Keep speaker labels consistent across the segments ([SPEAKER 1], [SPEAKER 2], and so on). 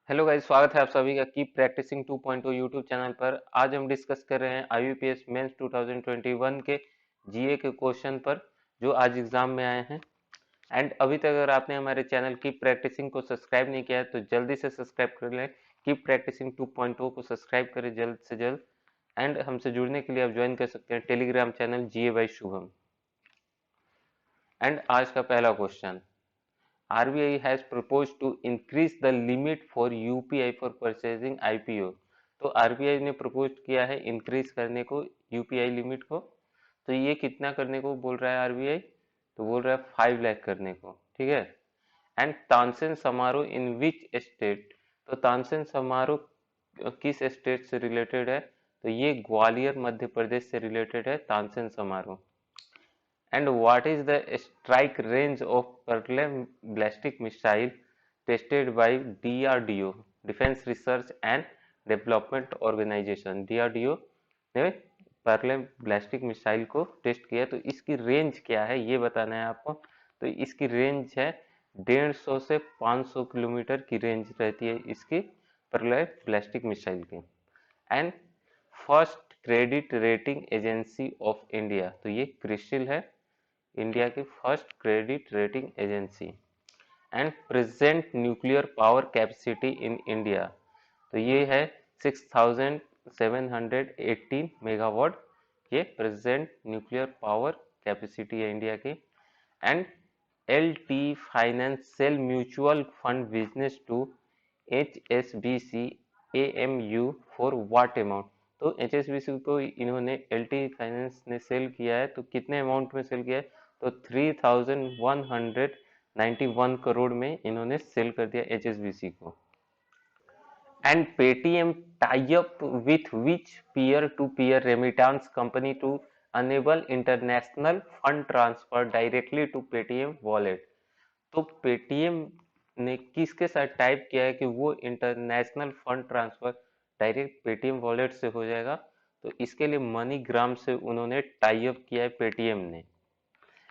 [SPEAKER 1] Hello guys, स्वागत है आप सभी का कीप प्रैक्टिसिंग 2.0 यूट्यूब चैनल पर। आज हम डिस्कस कर रहे हैं आईयूपीएस मेंस 2021 के जीए के क्वेश्चन पर जो आज एग्जाम में आए हैं। एंड अभी तक अगर आपने हमारे चैनल कीप प्रैक्टिसिंग को सब्सक्राइब नहीं किया है तो जल्दी से सब्सक्राइब कर लें। कीप प्रैक्टिसिंग 2.0 को सब्सक्राइब करें जल्द से जल्द। एंड हमसे जुड़ने के लिए आप ज्वाइन कर सकते हैं Telegram channel GA by Shubham. And आज का पहला question, RBI has proposed to increase the limit for UPI for purchasing IPO। तो RBI ने प्रपोज किया है इंक्रीज करने को यूपीआई लिमिट को। तो ये कितना करने को बोल रहा है आरबीआई? तो बोल रहा है 5 लाख करने को, ठीक है। एंड तानसेन समारोह इन विच स्टेट? तो तानसेन समारोह किस स्टेट से रिलेटेड है? तो ये ग्वालियर मध्य प्रदेश से रिलेटेड है तानसेन समारोह। And what is the strike range of Perlem ballistic missile tested by DRDO, Defense Research and Development Organization? DRDO ने परलेम ब्लास्टिक मिसाइल को टेस्ट किया, तो इसकी रेंज क्या है ये बताना है आपको। तो इसकी रेंज है 150 से 500 किलोमीटर की रेंज रहती है इसकी परलेम ब्लास्टिक मिसाइल की। And first credit rating agency of India, तो ये क्रिसिल है, इंडिया की first credit rating agency. And present nuclear power capacity in India, तो ये है 6718 मेगावाट, ये प्रेजेंट न्यूक्लियर पावर कैपेसिटी है इंडिया की। And L T finance sell mutual fund business to HSBC AMU for what amount? तो HSBC को इन्होंने LT finance ने सेल किया है, तो कितने अमाउंट में सेल किया है? तो 3191 करोड़ में इन्होंने सेल कर दिया HSBC को। And Paytm tie up with which peer to peer remittance company to enable international fund transfer directly to Paytm wallet? तो पेटीएम ने किसके साथ टाइप किया है कि वो international fund transfer direct Paytm wallet से हो जाएगा? तो इसके लिए मनीग्राम से उन्होंने टाई अप किया है पेटीएम ने।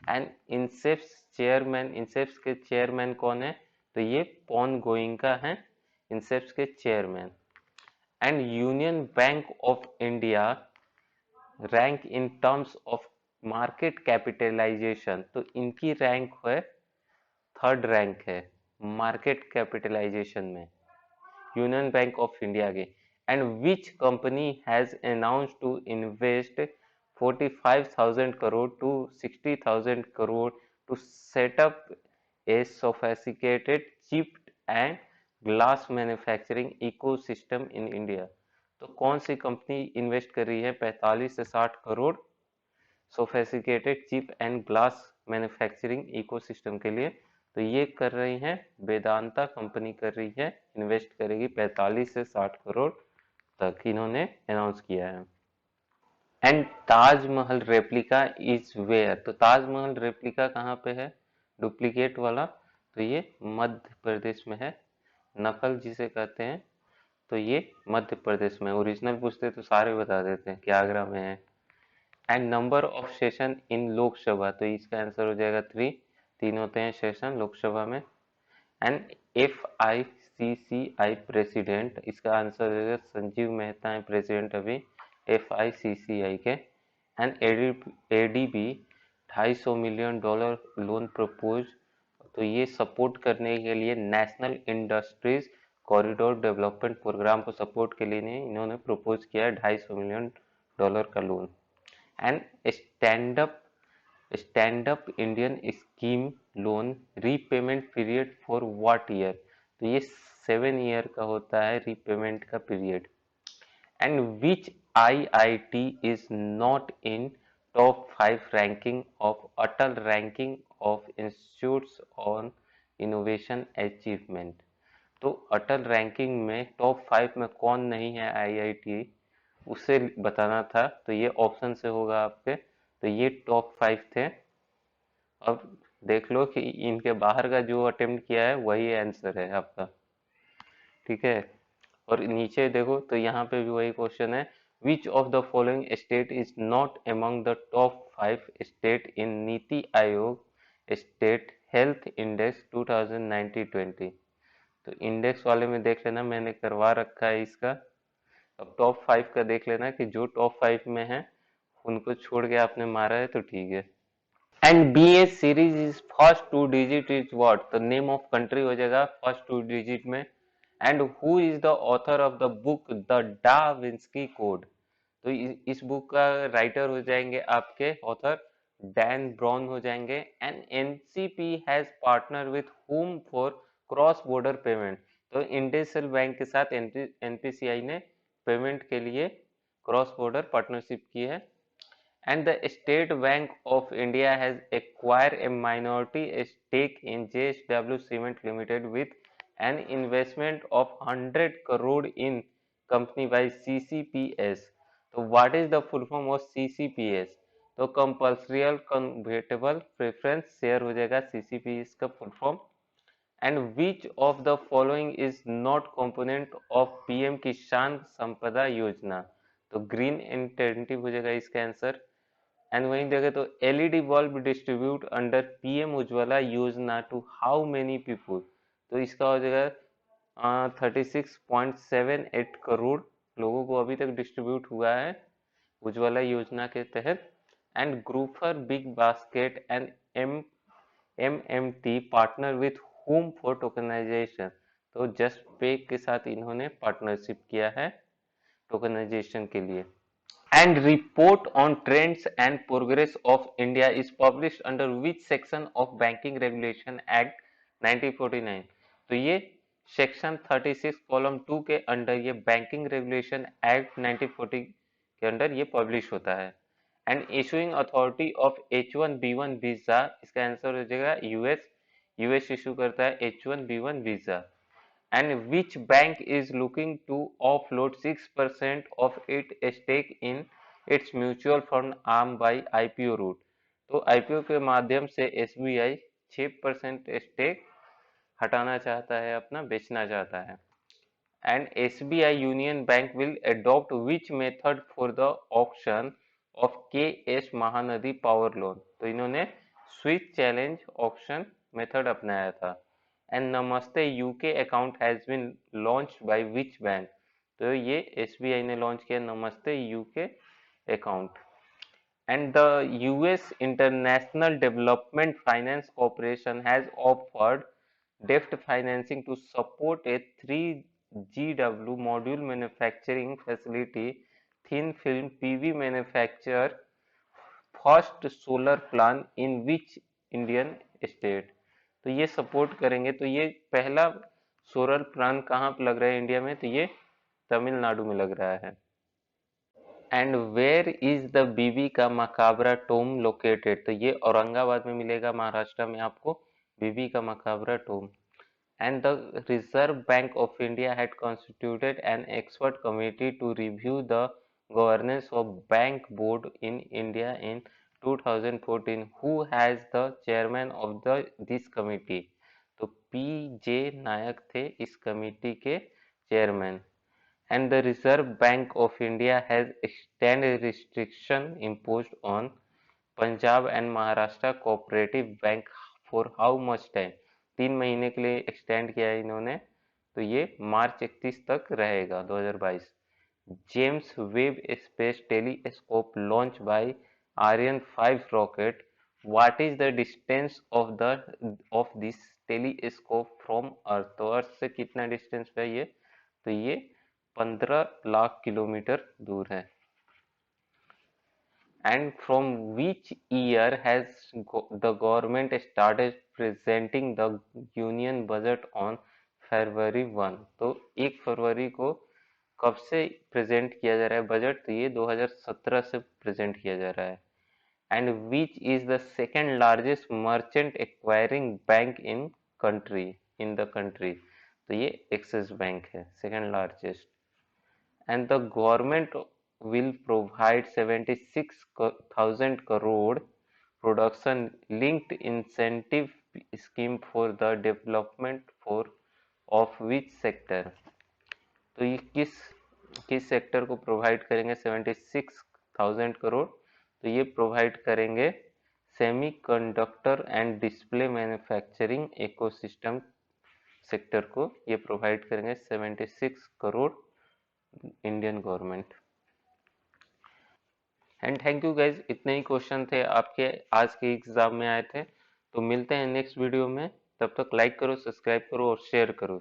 [SPEAKER 1] एंड इंसेप्स के चेयरमैन कौन है? तो ये पॉन गोइंका है इंसेप्स के chairman. And Union Bank of India rank in terms of market capitalization, तो इनकी रैंक है थर्ड रैंक है मार्केट कैपिटलाइजेशन में यूनियन बैंक ऑफ इंडिया की। And which company has announce to invest 45,000 crore to 60,000 crore to set up a sophisticated chip and glass manufacturing ecosystem in India? तो कौन सी company invest कर रही है 45 से 60 crore sophisticated chip and glass manufacturing ecosystem के लिए? तो ये कर रही हैं वेदांता कंपनी कर रही है, इन्वेस्ट करेगी 45 से 60 करोड़ तक, इन्होंने अनाउंस किया है। And Taj Mahal replica is where? तो ताजमहल रेप्लिका कहाँ पे है डुप्लीकेट वाला? तो ये मध्य प्रदेश में है, नकल जिसे कहते हैं। तो ये मध्य प्रदेश में, ओरिजिनल पूछते तो सारे बता देते हैं कि आगरा में है। And number of session in Lok Sabha, तो इसका आंसर हो जाएगा 3, 3 होते हैं सेशन लोकसभा में। एंड FICCI प्रेसिडेंट, इसका आंसर हो जाएगा संजीव मेहता है प्रेसिडेंट अभी FICCI के। And ADB $250 million loan propose, तो ये सपोर्ट करने के लिए national industries corridor development programme को सपोर्ट के लिए इन्होंने प्रपोज किया है $250 मिलियन का loan. And stand up Indian scheme loan repayment period for what year? तो ये 7 ईयर का होता है रीपेमेंट का period. And which IIT is not in top 5 ranking of Atal ranking of institutes on innovation achievement? तो अटल ranking में top 5 में कौन नहीं है IIT, उसे बताना था। तो ये ऑप्शन से होगा आपके, तो ये टॉप 5 थे। अब देख लो कि इनके बाहर का जो अटेम्प्ट किया है वही आंसर है आपका, ठीक है। और नीचे देखो तो यहाँ पे भी वही क्वेश्चन है, which of the following state is not among the top 5 state in NITI Aayog state health index 2019-20? तो इंडेक्स वाले में देख लेना, मैंने करवा रखा है इसका। अब टॉप 5 का देख लेना कि जो टॉप 5 में है उनको छोड़ के आपने मारा है तो ठीक है। And B A series is first two digit is what, तो नेम ऑफ कंट्री हो जाएगा फर्स्ट टू डिजिट में। And who is the author of the book the Da Vinci code, तो इस बुक का राइटर हो जाएंगे आपके ऑथर डैन ब्राउन हो जाएंगे। And NCP has partner with whom for cross border payment, तो इंडसइंड बैंक के साथ एनपीसीआई ने पेमेंट के लिए क्रॉस बॉर्डर पार्टनरशिप की है। And the State Bank of India has acquired a minority stake in JSW Cement Limited with an investment of 100 crore in company by CCPS. तो what is the full form of CCPS? तो compulsory convertible preference share हो जाएगा CCPS का full form। And which of the following is not component of PM किसान संपदा योजना, तो green इंटेंटिव हो जाएगा इसका आंसर। एंड वहीं देखें तो LED bulb distribute under PM Ujjwala योजना टू हाउ मेनी पीपुल, तो इसका हो जाएगा 36.78 करोड़ लोगों को अभी तक डिस्ट्रीब्यूट हुआ है उज्ज्वला योजना के तहत। And Grofers BigBasket and MMT partner with home for tokenization, तो जस्ट पे के साथ इन्होंने पार्टनरशिप किया है टोकनाइजेशन के लिए। And report on trends and progress of India is published under which section of Banking Regulation Act 1949, तो ये सेक्शन 36 कॉलम 2 के अंडर ये बैंकिंग रेगुलेशन एक्ट 1940 के अंडर ये पब्लिश होता है। And issuing authority of H1B1 visa, इसका answer हो जाएगा यूएस, यूएस इशू करता है H1B1 visa. And which bank is looking to offload 6% of its stake in its mutual fund arm by IPO route, तो IPO के माध्यम से SBI 6% stake हटाना चाहता है, अपना बेचना चाहता है। And SBI Union Bank will adopt which method for the auction of KS Mahanadi power loan, तो इन्होंने स्विच चैलेंज ऑक्शन मेथड अपनाया था। And Namaste UK account has been launched by which bank, तो ये एसबीआई ने लॉन्च किया Namaste UK account. And the US International Development Finance Corporation has offered डेफ्ट financing to support a 3GW module manufacturing facility thin film PV manufacture First Solar plan in which Indian state, तो ये support करेंगे। तो ये पहला solar plan कहाँ पे लग रहा है इंडिया में, तो ये तमिलनाडु में लग रहा है। एंड वेयर इज द बीबी का मकाबरा टोम लोकेटेड, तो ये औरंगाबाद में मिलेगा महाराष्ट्र में आपको बीबी का मकाबरा Tomé. And the Reserve Bank of India had constituted an expert committee to review the governance of bank board in India in 2014. Who has the chairman of this committee? तो P.J. नायक थे इस कमेटी के chairman. And the Reserve Bank of India has extended restriction imposed on Punjab and Maharashtra cooperative bank for how much time, 3 महीने के लिए extend किया है इन्होंने, तो ये मार्च 31 तक रहेगा 2022। James Webb Space Telescope launch by Ariane 5 rocket, what is the distance of this telescope from earth, तो अर्थ से कितना डिस्टेंस पे है ये, तो ये 15 लाख किलोमीटर दूर है। And from which year has the government started presenting the union budget on February 1, तो 1 फरवरी को कब से प्रेजेंट किया जा रहा है बजट, तो ये 2017 से प्रेजेंट किया जा रहा है। And which is the second largest merchant acquiring bank in the country, तो ये एक्सिस बैंक है second largest. And the government will provide 76,000 crore production linked incentive scheme for the development for of which sector, तो ये किस sector को provide करेंगे 76,000 करोड़, तो ये प्रोवाइड करेंगे semiconductor and display manufacturing ecosystem sector को ये प्रोवाइड करेंगे 76 crore Indian government. And thank you guys, इतने ही क्वेश्चन थे आपके आज के एग्जाम में आए थे। तो मिलते हैं नेक्स्ट वीडियो में, तब तक लाइक करो, सब्सक्राइब करो और शेयर करो।